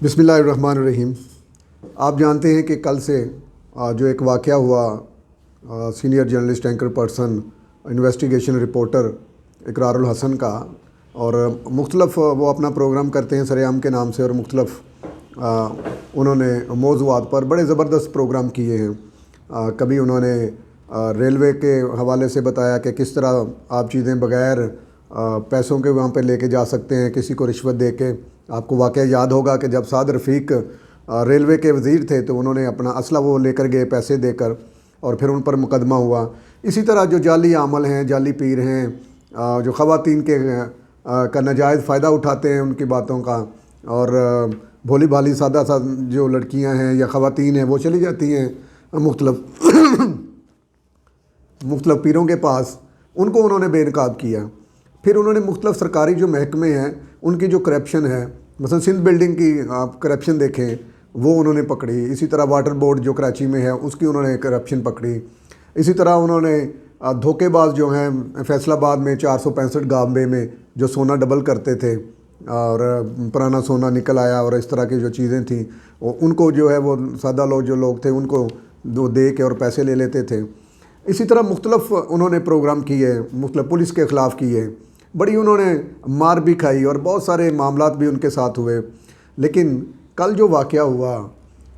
बिस्मिल्लाहिर्रहमानिर्रहीम। आप जानते हैं कि कल से जो एक वाक़या हुआ, senior journalist anchor person investigation reporter Ikrarul Hasan का, और मुख्तलफ़ वो अपना प्रोग्राम करते हैं सरेआम के नाम से, और मुख्तलफ़ उन्होंने मौज़ूआत पर बड़े ज़बरदस्त प्रोग्राम किए हैं। कभी उन्होंने रेलवे के हवाले से बताया कि किस तरह आप चीज़ें बग़ैर पैसों के वहाँ पे लेके जा सकते हैं किसी को रिश्वत दे के। आपको वाक़या याद होगा कि जब साद रफ़ीक रेलवे के वज़ीर थे तो उन्होंने अपना असला वो लेकर गए पैसे देकर, और फिर उन पर मुकदमा हुआ। इसी तरह जो जाली आमल हैं, जाली पीर हैं, जो ख़वातीन के का नाजायज़ फ़ायदा उठाते हैं उनकी बातों का, और भोली भाली सादा सा जो लड़कियां हैं या ख़वातीन हैं वो चली जाती हैं मुख्तलिफ़ पीरों के पास, उनको उन्होंने बेनकाब किया। फिर उन्होंने मुख्तलिफ़ सरकारी जो महकमे हैं उनकी जो करप्शन है, मसलन सिंध बिल्डिंग की आप करप्शन देखें, वो उन्होंने पकड़ी। इसी तरह वाटर बोर्ड जो कराची में है उसकी उन्होंने करप्शन पकड़ी। इसी तरह उन्होंने धोखेबाज जो हैं फैसलाबाद में 465 गांबे में जो सोना डबल करते थे और पुराना सोना निकल आया, और इस तरह की जो चीज़ें थी उनको जो है वो सादा लोग जो लोग थे उनको दे के और पैसे ले लेते थे। इसी तरह मुख्तलिफ़ उन्होंने प्रोग्राम किए, मुख्तलिफ़ पुलिस के ख़िलाफ़ किए, बड़ी उन्होंने मार भी खाई और बहुत सारे मामलात भी उनके साथ हुए। लेकिन कल जो वाक़या हुआ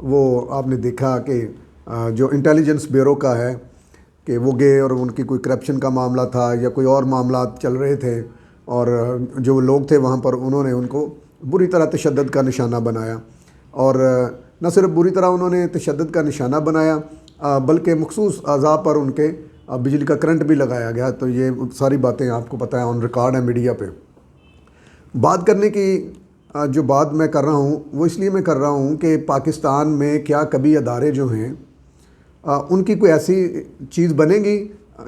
वो आपने देखा कि जो इंटेलिजेंस ब्यूरो का है कि वो गए और उनकी कोई करप्शन का मामला था या कोई और मामलात चल रहे थे, और जो लोग थे वहाँ पर उन्होंने उनको बुरी तरह तशद्दुद का निशाना बनाया। और न सिर्फ बुरी तरह उन्होंने तशद्दुद का निशाना बनाया बल्कि मखसूस अज़ा पर उनके बिजली का करंट भी लगाया गया। तो ये सारी बातें आपको पता है, ऑन रिकॉर्ड है मीडिया पे। बात करने की जो बात मैं कर रहा हूँ वो इसलिए मैं कर रहा हूँ कि पाकिस्तान में क्या कभी अदारे जो हैं उनकी कोई ऐसी चीज़ बनेगी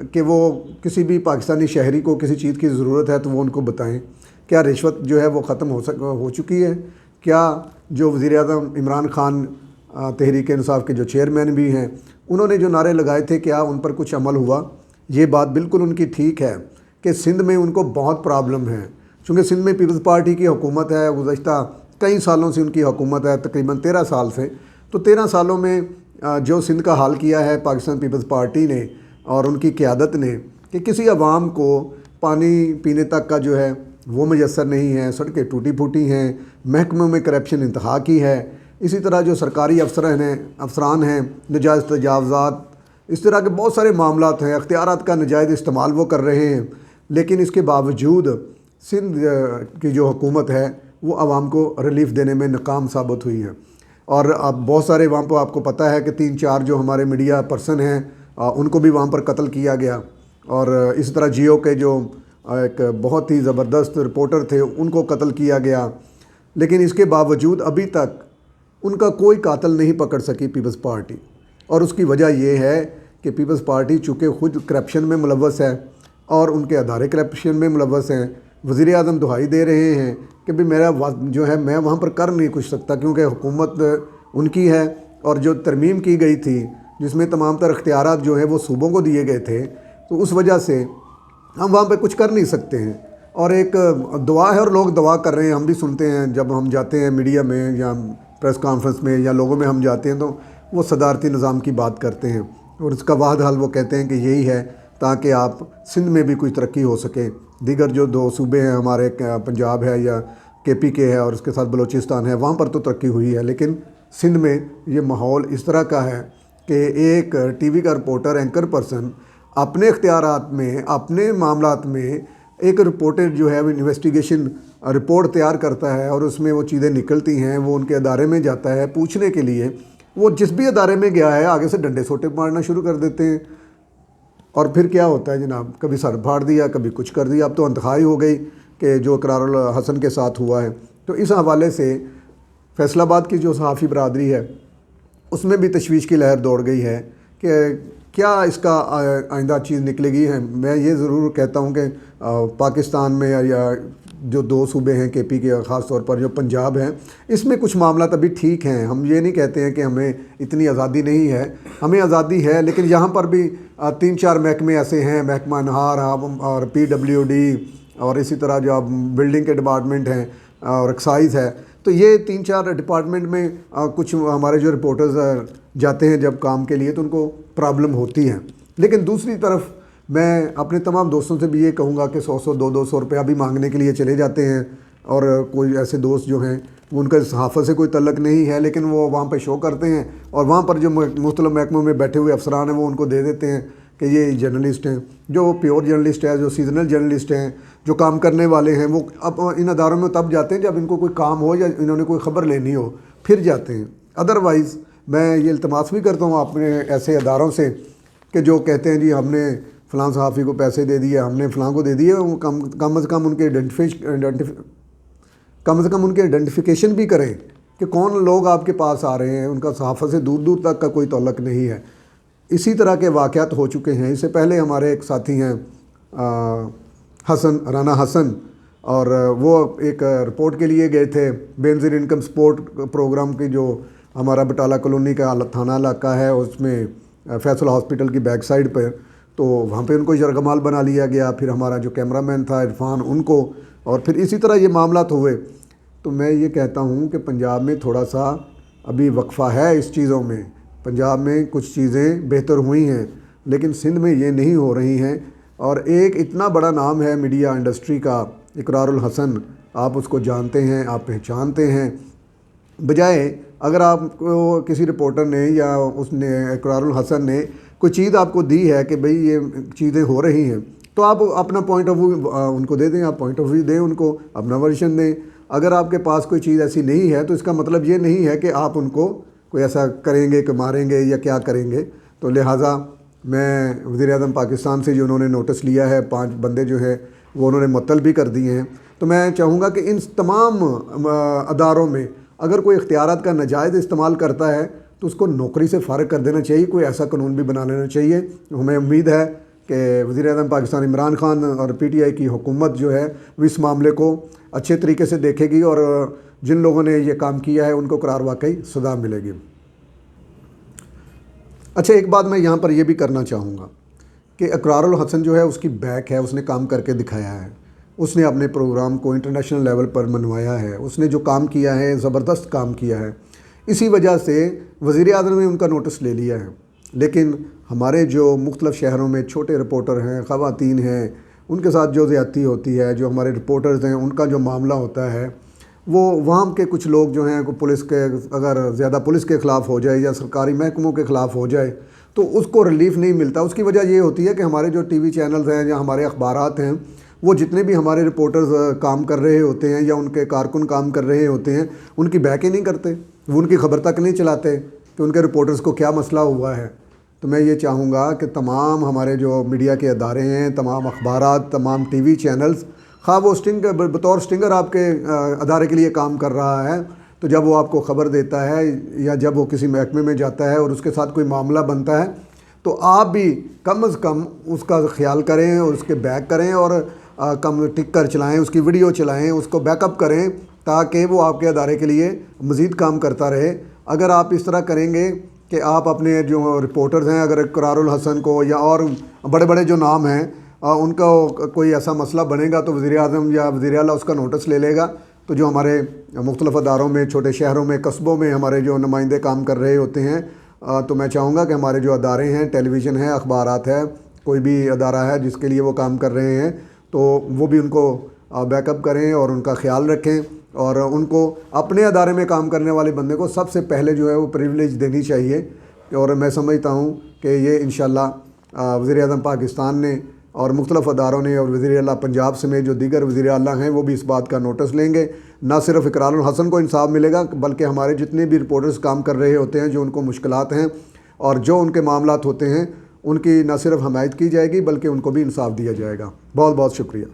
कि वो किसी भी पाकिस्तानी शहरी को किसी चीज़ की ज़रूरत है तो वो उनको बताएं? क्या रिश्वत जो है वो ख़त्म हो चुकी है? क्या जो वज़ीर-ए-आज़म इमरान खान तहरीक इंसाफ के जो चेयरमैन भी हैं उन्होंने जो नारे लगाए थे क्या उन पर कुछ अमल हुआ? ये बात बिल्कुल उनकी ठीक है कि सिंध में उनको बहुत प्रॉब्लम है, चूँकि सिंध में पीपल्स पार्टी की हुकूमत है, गुज़श्ता कई सालों से उनकी हुकूमत है, तकरीबन 13 साल से। तो 13 सालों में जो सिंध का हाल किया है पाकिस्तान पीपल्स पार्टी ने और उनकी क़यादत ने कि किसी अवाम को पानी पीने तक का जो है वो मैसर नहीं है, सड़कें टूटी फूटी हैं, महकमों में करप्शन इंतहा की है। इसी तरह जो सरकारी अफसरान हैं नजायज़ तजावज़ात, इस तरह के बहुत सारे मामलात हैं, अख्तियारात का नाजायज़ इस्तेमाल वो कर रहे हैं। लेकिन इसके बावजूद सिंध की जो हुकूमत है वो आवाम को रिलीफ़ देने में नाकाम साबित हुई है। और अब बहुत सारे वहाँ पर आपको पता है कि 3-4 जो हमारे मीडिया पर्सन हैं उनको भी वहाँ पर कत्ल किया गया, और इसी तरह जियो के जो एक बहुत ही ज़बरदस्त रिपोर्टर थे उनको कत्ल किया गया। लेकिन इसके बावजूद अभी तक उनका कोई कातिल नहीं पकड़ सकी पीपल्स पार्टी, और उसकी वजह यह है कि पीपल्स पार्टी चूँकि ख़ुद करप्शन में मुलव्वस है और उनके अदारे करप्शन में मुलव्वस हैं। वज़ीर-ए-आज़म दुहाई दे रहे हैं कि भाई मेरा जो है मैं वहाँ पर कर नहीं कुछ सकता क्योंकि हुकूमत उनकी है, और जो तरमीम की गई थी जिसमें तमाम तर अख्तियारात जो है वो सूबों को दिए गए थे, तो उस वजह से हम वहाँ पर कुछ कर नहीं सकते हैं। और एक दुआ है और लोग दुआ कर रहे हैं, हम भी सुनते हैं जब हम जाते हैं मीडिया में या प्रेस कॉन्फ्रेंस में या लोगों में हम जाते हैं तो वो सदारती निज़ाम की बात करते हैं, और इसका वाहद हल वो कहते हैं कि यही है ताकि आप सिंध में भी कोई तरक्की हो सके। दीगर जो 2 सूबे हैं हमारे, पंजाब है या KPK है और उसके साथ बलूचिस्तान है, वहाँ पर तो तरक्की हुई है, लेकिन सिंध में ये माहौल इस तरह का है कि एक TV का रिपोर्टर एंकर पर्सन अपने इख्तियारात में अपने मामलात में एक रिपोर्टर जो है वो इन्वेस्टिगेशन रिपोर्ट तैयार करता है और उसमें वो चीज़ें निकलती हैं, वो उनके अदारे में जाता है पूछने के लिए। वो जिस भी अदारे में गया है आगे से डंडे सोटे मारना शुरू कर देते हैं, और फिर क्या होता है जनाब, कभी सर फाड़ दिया, कभी कुछ कर दिया। अब तो इंतहाई हो गई कि जो इकरारुल हसन के साथ हुआ है। तो इस हवाले से फैसलाबाद की जो सहाफ़ी बरादरी है उसमें भी तशवीश की लहर दौड़ गई है कि क्या इसका आइंदा चीज़ निकलेगी है। मैं ये ज़रूर कहता हूँ कि पाकिस्तान में या जो 2 सूबे हैं KPK, ख़ास तौर पर जो पंजाब हैं, इसमें कुछ मामला अभी ठीक हैं। हम ये नहीं कहते हैं कि हमें इतनी आज़ादी नहीं है, हमें आज़ादी है, लेकिन यहाँ पर भी 3-4 महकमे ऐसे हैं, महकमा नहार और PWD और इसी तरह जो बिल्डिंग के डिपार्टमेंट हैं और एक्साइज़ है, تو یہ 3-4 ڈپارٹمنٹ میں کچھ ہمارے جو رپورٹرز جاتے ہیں جب کام کے لیے تو ان کو پرابلم ہوتی ہے. لیکن دوسری طرف میں اپنے تمام دوستوں سے بھی یہ کہوں گا کہ 100 200 روپیہ بھی مانگنے کے لیے چلے جاتے ہیں. اور کوئی ایسے دوست جو ہیں ان کا صحافت سے کوئی تعلق نہیں ہے لیکن وہ وہاں پہ شو کرتے ہیں اور وہاں پر جو مختلف محکموں میں بیٹھے ہوئے افسران ہیں وہ ان کو دے دیتے ہیں کہ یہ جرنلسٹ ہیں. جو پیور جرنلسٹ ہے, جو سیزنل جرنلسٹ ہیں, جو کام کرنے والے ہیں, وہ اب ان اداروں میں تب جاتے ہیں جب ان کو کوئی کام ہو یا انہوں نے کوئی خبر لینی ہو, پھر جاتے ہیں. ادروائز میں یہ التماس بھی کرتا ہوں اپنے ایسے اداروں سے کہ جو کہتے ہیں جی ہم نے فلاں صحافی کو پیسے دے دیے, ہم نے فلاں کو دے دیے, کم از کم ان کے آئیڈینٹیفیکیشن بھی کریں کہ کون لوگ آپ کے پاس آ رہے ہیں. ان کا صحافت سے دور دور تک کا کوئی تعلق نہیں ہے. اسی طرح کے واقعات ہو چکے ہیں. اس سے پہلے ہمارے ایک ساتھی ہیں رانا حسن, اور وہ ایک رپورٹ کے لیے گئے تھے بے نظیر انکم سپورٹ پروگرام کی, جو ہمارا بٹالہ کالونی کا تھانہ علاقہ ہے اس میں فیصل ہاسپٹل کی بیک سائڈ پر. تو وہاں پہ ان کو یرغمال بنا لیا گیا. پھر ہمارا جو کیمرہ مین تھا عرفان, ان کو, اور پھر اسی طرح یہ معاملات ہوئے. تو میں یہ کہتا ہوں کہ پنجاب میں تھوڑا سا ابھی وقفہ ہے اس چیزوں میں. پنجاب میں کچھ چیزیں بہتر ہوئی ہیں لیکن سندھ میں یہ نہیں ہو رہی ہیں. اور ایک اتنا بڑا نام ہے میڈیا انڈسٹری کا, اقرار الحسن, آپ اس کو جانتے ہیں, آپ پہچانتے ہیں. بجائے اگر آپ کو کسی رپورٹر نے یا اس نے اقرار الحسن نے کوئی چیز آپ کو دی ہے کہ بھئی یہ چیزیں ہو رہی ہیں, تو آپ اپنا پوائنٹ آف ویو ان کو دے دیں, آپ پوائنٹ آف ویو دیں ان کو, اپنا ورژن دیں. اگر آپ کے پاس کوئی چیز ایسی نہیں ہے تو اس کا مطلب یہ نہیں ہے کہ آپ ان کو کوئی ایسا کریں گے کہ ماریں گے یا کیا کریں گے. تو لہٰذا میں وزیر اعظم پاکستان سے جو انہوں نے نوٹس لیا ہے, 5 بندے جو ہے وہ انہوں نے معطل بھی کر دیے ہیں. تو میں چاہوں گا کہ ان تمام اداروں میں اگر کوئی اختیارات کا ناجائز استعمال کرتا ہے تو اس کو نوکری سے فارغ کر دینا چاہیے. کوئی ایسا قانون بھی بنا لینا چاہیے. ہمیں امید ہے کہ وزیر اعظم پاکستان عمران خان اور پی ٹی آئی کی حکومت جو ہے وہ اس معاملے کو اچھے طریقے سے دیکھے گی اور جن لوگوں نے یہ کام کیا ہے ان کو قرار واقعی سزا ملے گی. اچھا, ایک بات میں یہاں پر یہ بھی کرنا چاہوں گا کہ اقرار الحسن جو ہے اس کی بیک ہے, اس نے کام کر کے دکھایا ہے. اس نے اپنے پروگرام کو انٹرنیشنل لیول پر منوایا ہے. اس نے جو کام کیا ہے زبردست کام کیا ہے. اسی وجہ سے وزیر اعظم نے ان کا نوٹس لے لیا ہے. لیکن ہمارے جو مختلف شہروں میں چھوٹے رپورٹر ہیں, خواتین ہیں, ان کے ساتھ جو زیادتی ہوتی ہے, جو ہمارے رپورٹرز ہیں ان کا جو معاملہ ہوتا ہے, وہ وہاں کے کچھ لوگ جو ہیں پولیس کے, اگر زیادہ پولیس کے خلاف ہو جائے یا سرکاری محکموں کے خلاف ہو جائے تو اس کو ریلیف نہیں ملتا. اس کی وجہ یہ ہوتی ہے کہ ہمارے جو ٹی وی چینلز ہیں یا ہمارے اخبارات ہیں, وہ جتنے بھی ہمارے رپورٹرز کام کر رہے ہوتے ہیں یا ان کے کارکن کام کر رہے ہوتے ہیں, ان کی بیک ہی نہیں کرتے. وہ ان کی خبر تک نہیں چلاتے کہ ان کے رپورٹرز کو کیا مسئلہ ہوا ہے. تو میں یہ چاہوں گا کہ تمام ہمارے جو میڈیا کے ادارے ہیں, تمام اخبارات, تمام ٹی وی چینلز, خواہ وہ بطور سٹنگر آپ کے ادارے کے لیے کام کر رہا ہے, تو جب وہ آپ کو خبر دیتا ہے یا جب وہ کسی محکمے میں جاتا ہے اور اس کے ساتھ کوئی معاملہ بنتا ہے, تو آپ بھی کم از کم اس کا خیال کریں اور اس کے بیک کریں اور کم ٹک کر چلائیں, اس کی ویڈیو چلائیں, اس کو بیک اپ کریں تاکہ وہ آپ کے ادارے کے لیے مزید کام کرتا رہے. اگر آپ اس طرح کریں گے کہ آپ اپنے جو رپورٹرز ہیں, اگر اقرار الحسن کو یا اور بڑے بڑے جو نام ہیں ان کا کوئی ایسا مسئلہ بنے گا تو وزیر اعظم یا وزیر اعلیٰ اس کا نوٹس لے لے گا. تو جو ہمارے مختلف اداروں میں, چھوٹے شہروں میں, قصبوں میں ہمارے جو نمائندے کام کر رہے ہوتے ہیں, تو میں چاہوں گا کہ ہمارے جو ادارے ہیں, ٹیلی ویژن ہے, اخبارات ہے, کوئی بھی ادارہ ہے جس کے لیے وہ کام کر رہے ہیں, تو وہ بھی ان کو بیک اپ کریں اور ان کا خیال رکھیں. اور ان کو اپنے ادارے میں کام کرنے والے بندے کو سب سے پہلے جو ہے وہ پریویلیج دینی چاہیے. اور میں سمجھتا ہوں کہ یہ انشاءاللہ وزیر اعظم پاکستان نے اور مختلف اداروں نے اور وزیر اعلیٰ پنجاب سمیت جو دیگر وزیر اعلیٰ ہیں وہ بھی اس بات کا نوٹس لیں گے. نہ صرف اقرار الحسن کو انصاف ملے گا بلکہ ہمارے جتنے بھی رپورٹرز کام کر رہے ہوتے ہیں, جو ان کو مشکلات ہیں اور جو ان کے معاملات ہوتے ہیں, ان کی نہ صرف حمایت کی جائے گی بلکہ ان کو بھی انصاف دیا جائے گا. بہت بہت شکریہ.